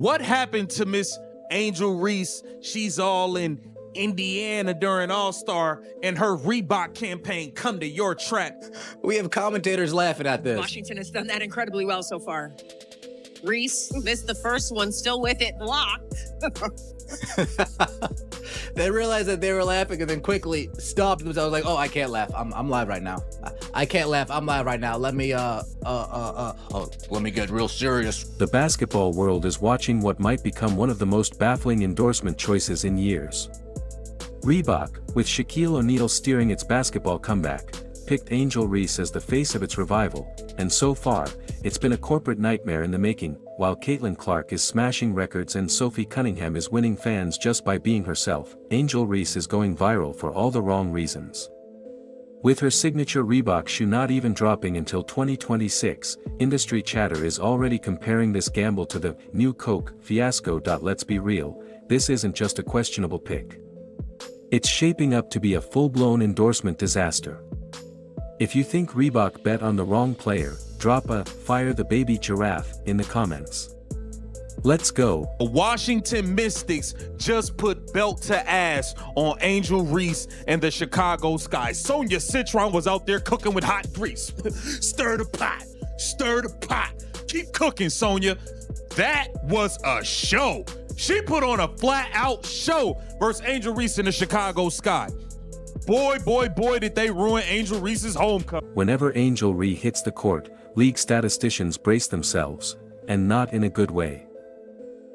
What happened to Miss Angel Reese? She's all in Indiana during All-Star, and her Reebok campaign come to your track. We have commentators laughing at this. Washington has done that incredibly well so far. Reese missed the first one, still with it blocked. They realized that they were laughing and then quickly stopped themselves like, oh, I can't laugh. I'm live right now. I can't laugh. I'm live right now. Let me get real serious. The basketball world is watching what might become one of the most baffling endorsement choices in years. Reebok, with Shaquille O'Neal steering its basketball comeback, picked Angel Reese as the face of its revival, and so far, it's been a corporate nightmare in the making, while Caitlin Clark is smashing records and Sophie Cunningham is winning fans just by being herself. Angel Reese is going viral for all the wrong reasons. With her signature Reebok shoe not even dropping until 2026, industry chatter is already comparing this gamble to the new Coke fiasco. Let's be real, this isn't just a questionable pick. It's shaping up to be a full-blown endorsement disaster. If you think Reebok bet on the wrong player, drop a "fire the baby giraffe" in the comments. Let's go. The Washington Mystics just put belt to ass on Angel Reese and the Chicago Sky. Sonia Citron was out there cooking with hot grease. Stir the pot, stir the pot. Keep cooking, Sonia. That was a show. She put on a flat-out show versus Angel Reese and the Chicago Sky. Boy, did they ruin Angel Reese's homecoming. Whenever Angel Reese hits the court, league statisticians brace themselves, and not in a good way.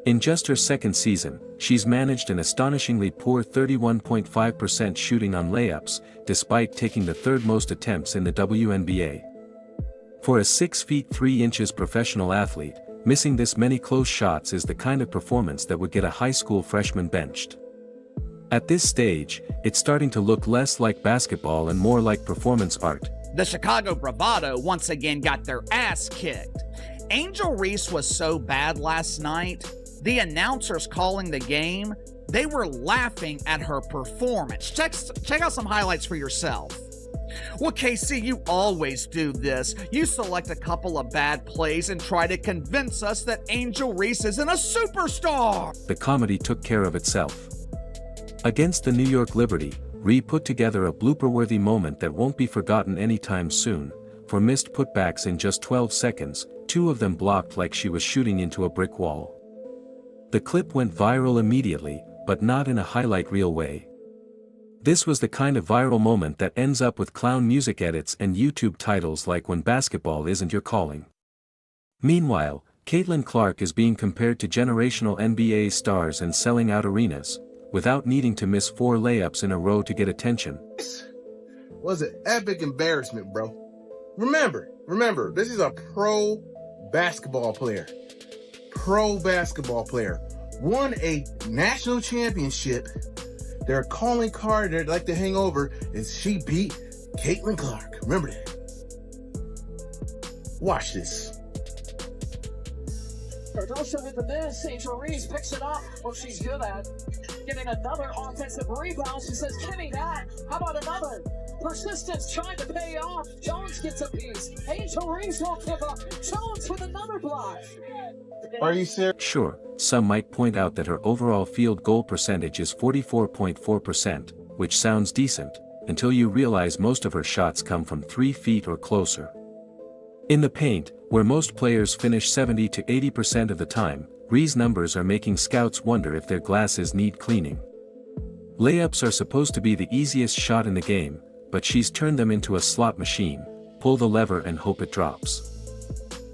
In just her second season, she's managed an astonishingly poor 31.5% shooting on layups, despite taking the third most attempts in the WNBA. For a 6 feet 3 inches professional athlete, missing this many close shots is the kind of performance that would get a high school freshman benched. At this stage, it's starting to look less like basketball and more like performance art. The Chicago Bravado once again got their ass kicked. Angel Reese was so bad last night, the announcers calling the game, they were laughing at her performance. Check out some highlights for yourself. Well, KC, you always do this. You select a couple of bad plays and try to convince us that Angel Reese isn't a superstar. The comedy took care of itself. Against the New York Liberty, Ree put together a blooper-worthy moment that won't be forgotten anytime soon. For missed putbacks in just 12 seconds, 2 of them blocked like she was shooting into a brick wall. The clip went viral immediately, but not in a highlight reel way. This was the kind of viral moment that ends up with clown music edits and YouTube titles like "When Basketball Isn't Your Calling." Meanwhile, Caitlin Clark is being compared to generational NBA stars and selling out arenas, without needing to miss 4 layups in a row to get attention. This was an epic embarrassment, bro. Remember, this is a pro basketball player. Won a national championship. Their calling card they'd like to hang over is she beat Caitlin Clark. Remember that. Watch this. Don't with the miss. Angel Reese picks it up. What she's good at. Getting another offensive rebound. She says, give me that. How about another? Persistence trying to pay off. Jones gets a piece. Angel Reese won't give up. Jones with another block. Are you serious? Sure, some might point out that her overall field goal percentage is 44.4%, which sounds decent, until you realize most of her shots come from 3 feet or closer. In the paint, where most players finish 70 to 80% of the time, Ree's numbers are making scouts wonder if their glasses need cleaning. Layups are supposed to be the easiest shot in the game, but she's turned them into a slot machine. Pull the lever and hope it drops.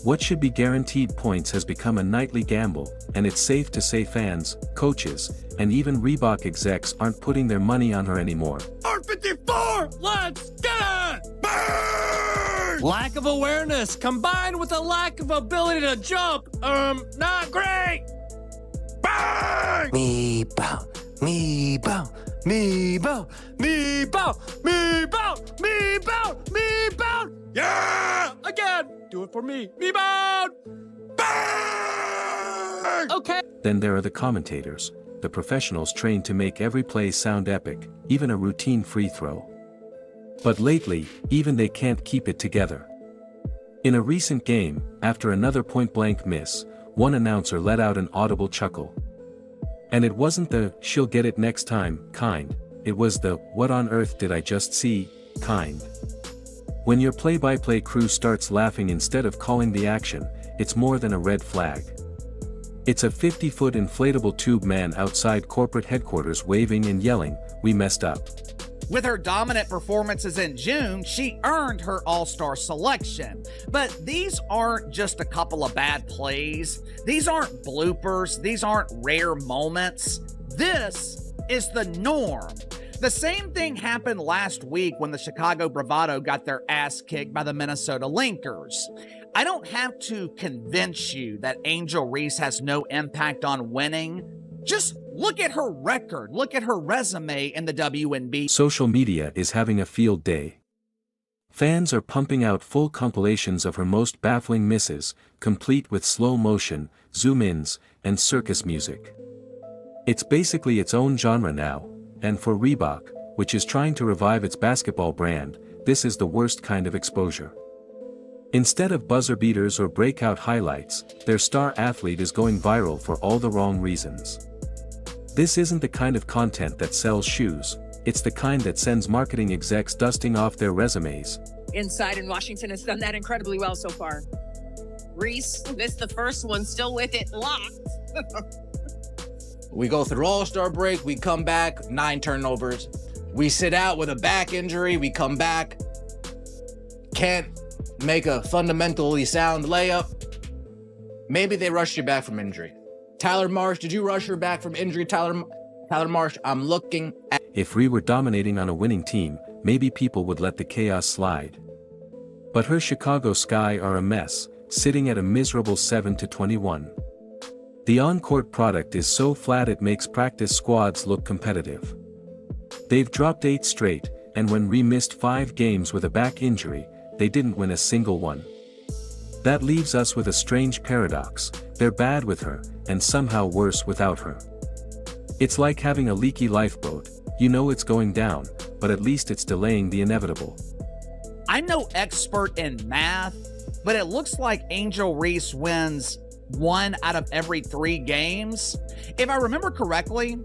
What should be guaranteed points has become a nightly gamble, and it's safe to say fans, coaches, and even Reebok execs aren't putting their money on her anymore. R54, let's get it! Burn! Lack of awareness combined with a lack of ability to jump, not great! Bang! Me bow, me bow, me bow, me bow, me bow, me bow, me bow. Yeah! Again, do it for me. Rebound! Bang! Okay. Then there are the commentators, the professionals trained to make every play sound epic, even a routine free throw. But lately, even they can't keep it together. In a recent game, after another point-blank miss, one announcer let out an audible chuckle. And it wasn't the "she'll get it next time" kind, it was the "what on earth did I just see" kind. When your play-by-play crew starts laughing instead of calling the action, it's more than a red flag. It's a 50-foot inflatable tube man outside corporate headquarters waving and yelling, "We messed up." With her dominant performances in June, she earned her All-Star selection. But these aren't just a couple of bad plays. These aren't bloopers. These aren't rare moments. This is the norm. The same thing happened last week when the Chicago Bravado got their ass kicked by the Minnesota Linkers. I don't have to convince you that Angel Reese has no impact on winning. Just look at her record, look at her resume in the WNBA. Social media is having a field day. Fans are pumping out full compilations of her most baffling misses, complete with slow motion, zoom-ins, and circus music. It's basically its own genre now, and for Reebok, which is trying to revive its basketball brand, this is the worst kind of exposure. Instead of buzzer beaters or breakout highlights, their star athlete is going viral for all the wrong reasons. This isn't the kind of content that sells shoes, it's the kind that sends marketing execs dusting off their resumes. Inside, and Washington has done that incredibly well so far. Reese missed the first one, still with it locked. We go through All-Star break, we come back, 9 turnovers. We sit out with a back injury, we come back, can't make a fundamentally sound layup. Maybe they rushed you back from injury. Tyler Marsh, did you rush her back from injury? Tyler Marsh, I'm looking at... If we were dominating on a winning team, maybe people would let the chaos slide. But her Chicago Sky are a mess, sitting at a miserable 7-21. The on-court product is so flat it makes practice squads look competitive. They've dropped 8 straight, and when Ree missed 5 games with a back injury, they didn't win a single one. That leaves us with a strange paradox: they're bad with her, and somehow worse without her. It's like having a leaky lifeboat, you know it's going down, but at least it's delaying the inevitable. I'm no expert in math, but it looks like Angel Reese wins 1 out of every 3 games. If I remember correctly,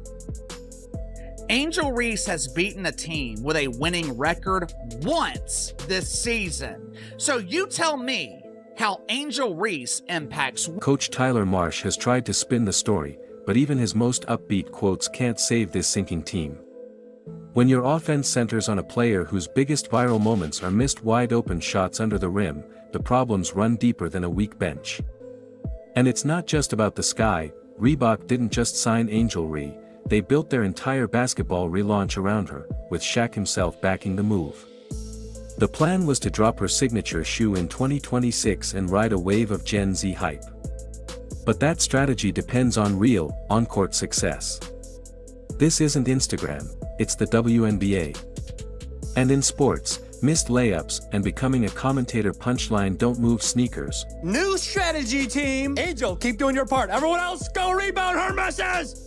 Angel Reese has beaten a team with a winning record once this season. So you tell me how Angel Reese impacts. Coach Tyler Marsh has tried to spin the story, but even his most upbeat quotes can't save this sinking team. When your offense centers on a player whose biggest viral moments are missed wide-open shots under the rim, the problems run deeper than a weak bench. And it's not just about the Sky. Reebok didn't just sign Angel Reese, they built their entire basketball relaunch around her, with Shaq himself backing the move. The plan was to drop her signature shoe in 2026 and ride a wave of Gen Z hype. But that strategy depends on real, on-court success. This isn't Instagram, it's the WNBA. And in sports, missed layups and becoming a commentator punchline don't move sneakers. New strategy, team. Angel, keep doing your part. Everyone else, go rebound her misses.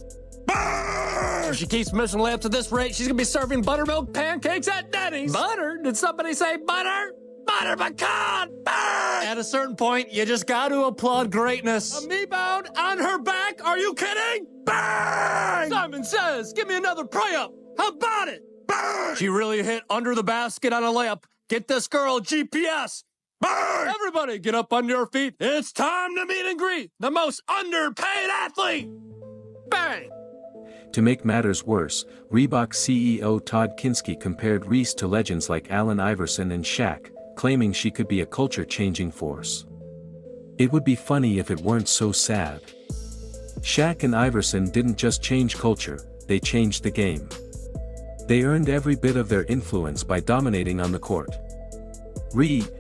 If she keeps missing layups at this rate, she's gonna be serving buttermilk pancakes at Denny's. Butter? Did somebody say butter? Butter pecan! Burn! At a certain point, you just got to applaud greatness. A me-bound on her back? Are you kidding? Bang! Simon Says, give me another pray-up. How about it? Bang! She really hit under the basket on a layup. Get this girl GPS. Bang! Everybody get up on your feet. It's time to meet and greet the most underpaid athlete. Bang! To make matters worse, Reebok CEO Todd Kinski compared Reese to legends like Allen Iverson and Shaq, claiming she could be a culture-changing force. It would be funny if it weren't so sad. Shaq and Iverson didn't just change culture, they changed the game. They earned every bit of their influence by dominating on the court.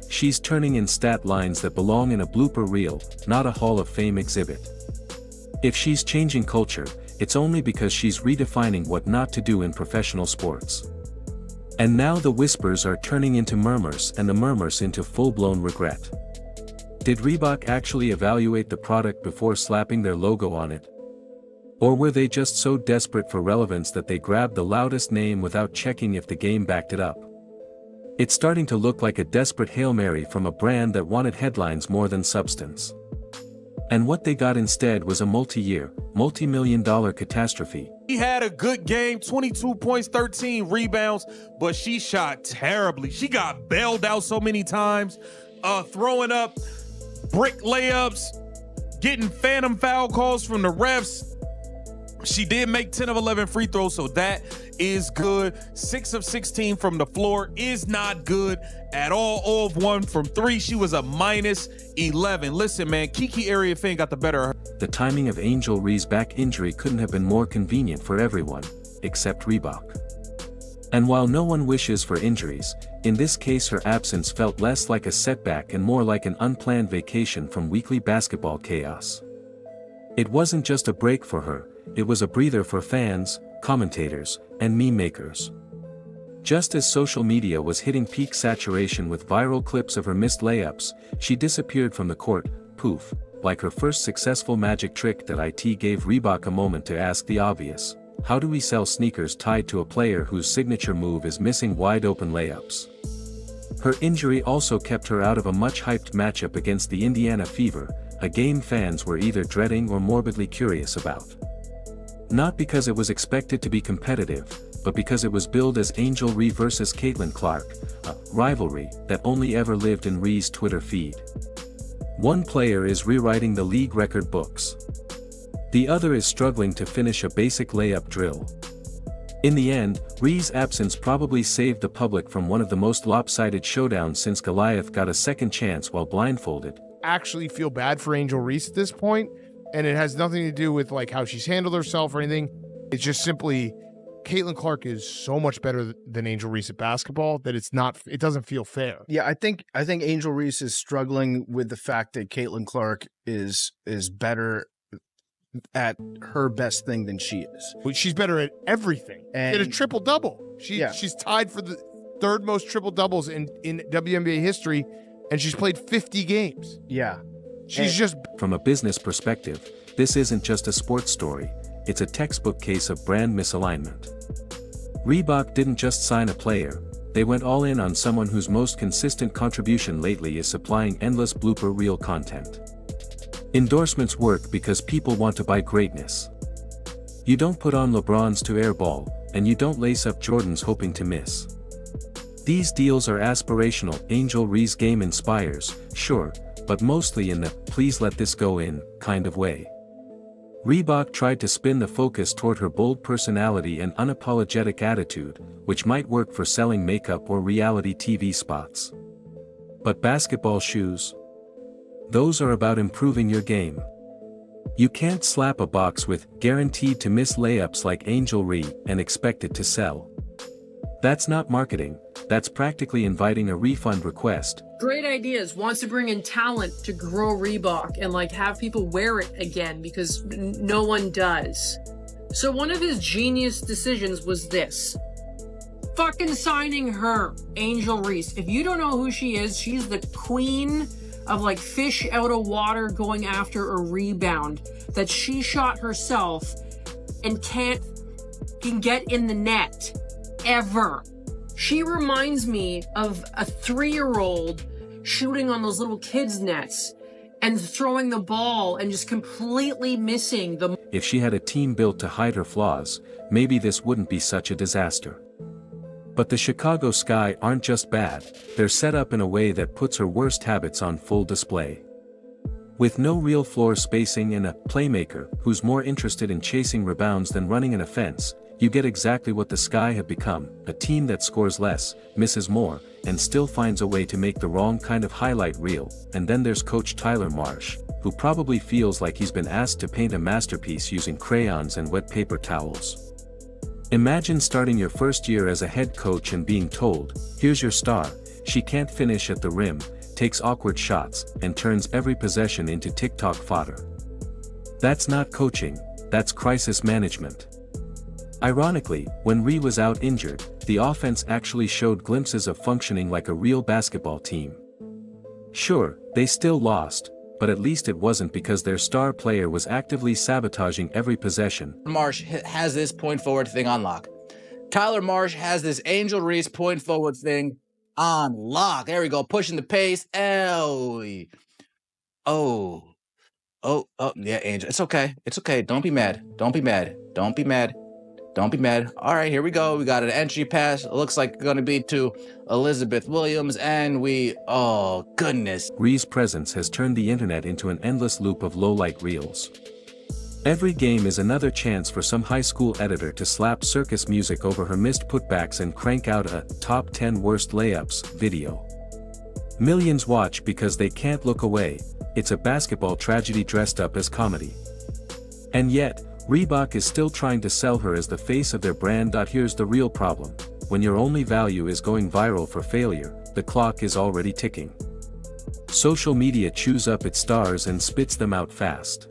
She's turning in stat lines that belong in a blooper reel, not a Hall of Fame exhibit. If she's changing culture, it's only because she's redefining what not to do in professional sports. And now the whispers are turning into murmurs and the murmurs into full-blown regret. Did Reebok actually evaluate the product before slapping their logo on it? Or were they just so desperate for relevance that they grabbed the loudest name without checking if the game backed it up? It's starting to look like a desperate Hail Mary from a brand that wanted headlines more than substance. And what they got instead was a multi-year, multi-million-dollar catastrophe. She had a good game, 22 points, 13 rebounds, but she shot terribly. She got bailed out so many times, throwing up brick layups, getting phantom foul calls from the refs. She did make 10 of 11 free throws, so that is good. 6 of 16 from the floor is not good at all. 0 of 1 from 3. She was a minus 11. Listen, man, Kiki Ariafin got the better of her. The timing of Angel Reese's back injury couldn't have been more convenient for everyone, except Reebok. And while no one wishes for injuries, in this case her absence felt less like a setback and more like an unplanned vacation from weekly basketball chaos. It wasn't just a break for her, it was a breather for fans, commentators, and meme makers. Just as social media was hitting peak saturation with viral clips of her missed layups, she disappeared from the court, poof, like her first successful magic trick that it gave Reebok a moment to ask the obvious. How do we sell sneakers tied to a player whose signature move is missing wide-open layups? Her injury also kept her out of a much-hyped matchup against the Indiana Fever, a game fans were either dreading or morbidly curious about. Not because it was expected to be competitive, but because it was billed as Angel Reese versus Caitlin Clark, a rivalry that only ever lived in Ree's Twitter feed. One player is rewriting the league record books. The other is struggling to finish a basic layup drill. In the end, Ree's absence probably saved the public from one of the most lopsided showdowns since Goliath got a second chance while blindfolded. Actually feel bad for Angel Reese at this point, and it has nothing to do with like how she's handled herself or anything. It's just simply Caitlin Clark is so much better than Angel Reese at basketball that it doesn't feel fair. Yeah, I think Angel Reese is struggling with the fact that Caitlin Clark is better at her best thing than she is. Well, she's better at everything. And she had a triple-double. She's tied for the third most triple-doubles in WNBA history, and she's played 50 games. Yeah. From a business perspective, this isn't just a sports story, it's a textbook case of brand misalignment. Reebok didn't just sign a player, they went all in on someone whose most consistent contribution lately is supplying endless blooper reel content. Endorsements work because people want to buy greatness. You don't put on LeBrons to airball, and you don't lace up Jordans hoping to miss. These deals are aspirational. Angel Reese game inspires, sure, but mostly in the "please let this go in" kind of way. Reebok tried to spin the focus toward her bold personality and unapologetic attitude, which might work for selling makeup or reality TV spots. But basketball shoes? Those are about improving your game. You can't slap a box with "guaranteed to miss layups" like Angel Reese and expect it to sell. That's not marketing, that's practically inviting a refund request. Great ideas. Wants to bring in talent to grow Reebok and like have people wear it again because no one does. So one of his genius decisions was this. Fucking signing her, Angel Reese. If you don't know who she is, she's the queen of like fish out of water going after a rebound that she shot herself and can get in the net ever. She reminds me of a 3-year-old shooting on those little kids' nets and throwing the ball and just completely missing the... If she had a team built to hide her flaws, maybe this wouldn't be such a disaster. But the Chicago Sky aren't just bad, they're set up in a way that puts her worst habits on full display. With no real floor spacing and a playmaker who's more interested in chasing rebounds than running an offense, you get exactly what the Sky have become, a team that scores less, misses more, and still finds a way to make the wrong kind of highlight reel. And then there's Coach Tyler Marsh, who probably feels like he's been asked to paint a masterpiece using crayons and wet paper towels. Imagine starting your first year as a head coach and being told, here's your star, she can't finish at the rim, takes awkward shots, and turns every possession into TikTok fodder. That's not coaching, that's crisis management. Ironically, when Ree was out injured, the offense actually showed glimpses of functioning like a real basketball team. Sure, they still lost, but at least it wasn't because their star player was actively sabotaging every possession. Marsh has this point forward thing on lock. Tyler Marsh has this Angel Reese point forward thing on lock. There we go, pushing the pace. Oh. Oh, yeah, Angel. It's okay. It's okay. Don't be mad. Don't be mad. Don't be mad. Don't be mad. All right, here we go. We got an entry pass. It looks like it's going to be to Elizabeth Williams, and oh, goodness. Ree's presence has turned the internet into an endless loop of low-light reels. Every game is another chance for some high school editor to slap circus music over her missed putbacks and crank out a top 10 worst layups video. Millions watch because they can't look away. It's a basketball tragedy dressed up as comedy. And yet, Reebok is still trying to sell her as the face of their brand. Here's the real problem. When your only value is going viral for failure, the clock is already ticking. Social media chews up its stars and spits them out fast.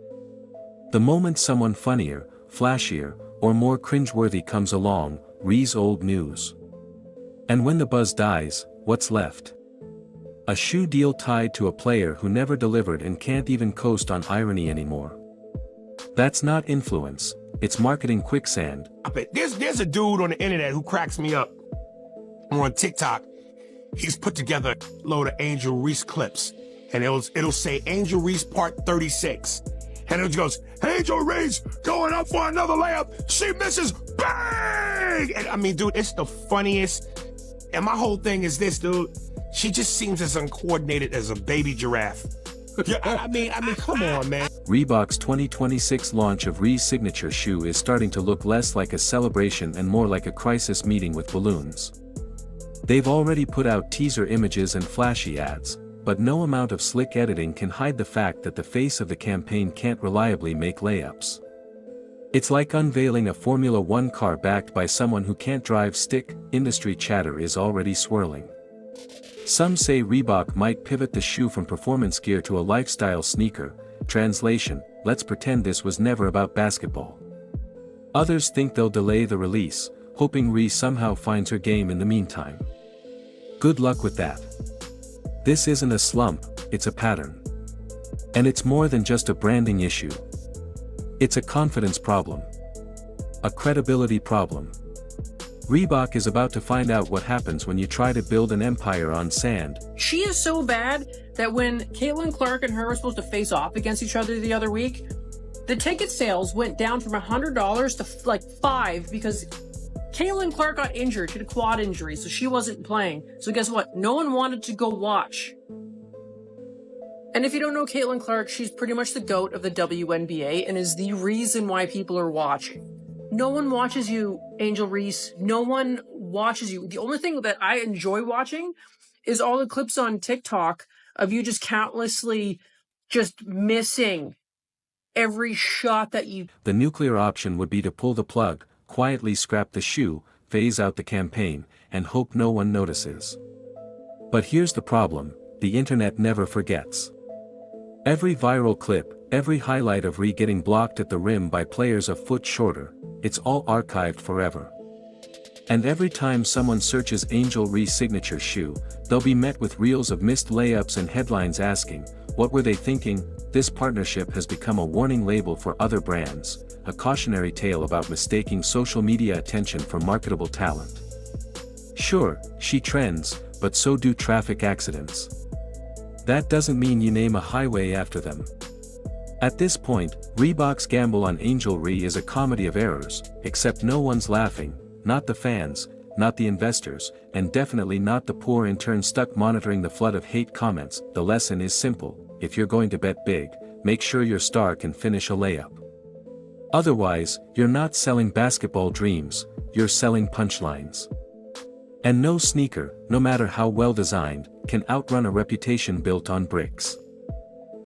The moment someone funnier, flashier, or more cringeworthy comes along, Ree's old news. And when the buzz dies, what's left? A shoe deal tied to a player who never delivered and can't even coast on irony anymore. That's not influence, it's marketing quicksand. There's a dude on the internet who cracks me up. On TikTok, he's put together a load of Angel Reese clips, and it'll say Angel Reese part 36. And it goes, Angel Reese going up for another layup. She misses, bang! And I mean, dude, it's the funniest. And my whole thing is this, dude. She just seems as uncoordinated as a baby giraffe. Yeah, I mean, come on, man. Reebok's 2026 launch of Ree's signature shoe is starting to look less like a celebration and more like a crisis meeting with balloons. They've already put out teaser images and flashy ads, but no amount of slick editing can hide the fact that the face of the campaign can't reliably make layups. It's like unveiling a Formula One car backed by someone who can't drive stick. Industry chatter is already swirling. Some say Reebok might pivot the shoe from performance gear to a lifestyle sneaker. Translation, let's pretend this was never about basketball. Others think they'll delay the release, hoping Ree somehow finds her game in the meantime. Good luck with that. This isn't a slump, it's a pattern. And it's more than just a branding issue. It's a confidence problem. A credibility problem. Reebok is about to find out what happens when you try to build an empire on sand. She is so bad that when Caitlin Clark and her were supposed to face off against each other the other week, the ticket sales went down from $100 to like $5 because Caitlin Clark got injured. She had a quad injury, so she wasn't playing. So guess what? No one wanted to go watch. And if you don't know Caitlin Clark, she's pretty much the GOAT of the WNBA and is the reason why people are watching. No one watches you, Angel Reese. No one watches you. The only thing that I enjoy watching is all the clips on TikTok of you just countlessly just missing every shot that you... The nuclear option would be to pull the plug, quietly scrap the shoe, phase out the campaign, and hope no one notices. But here's the problem, the internet never forgets. Every viral clip, every highlight of Ree getting blocked at the rim by players a foot shorter, it's all archived forever. And every time someone searches Angel Reese signature shoe, they'll be met with reels of missed layups and headlines asking, what were they thinking? This partnership has become a warning label for other brands, a cautionary tale about mistaking social media attention for marketable talent. Sure, she trends, but so do traffic accidents. That doesn't mean you name a highway after them. At this point, Reebok's gamble on Angel Ree is a comedy of errors, except no one's laughing, not the fans, not the investors, and definitely not the poor intern stuck monitoring the flood of hate comments. The lesson is simple, if you're going to bet big, make sure your star can finish a layup. Otherwise, you're not selling basketball dreams, you're selling punchlines. And no sneaker, no matter how well designed, can outrun a reputation built on bricks.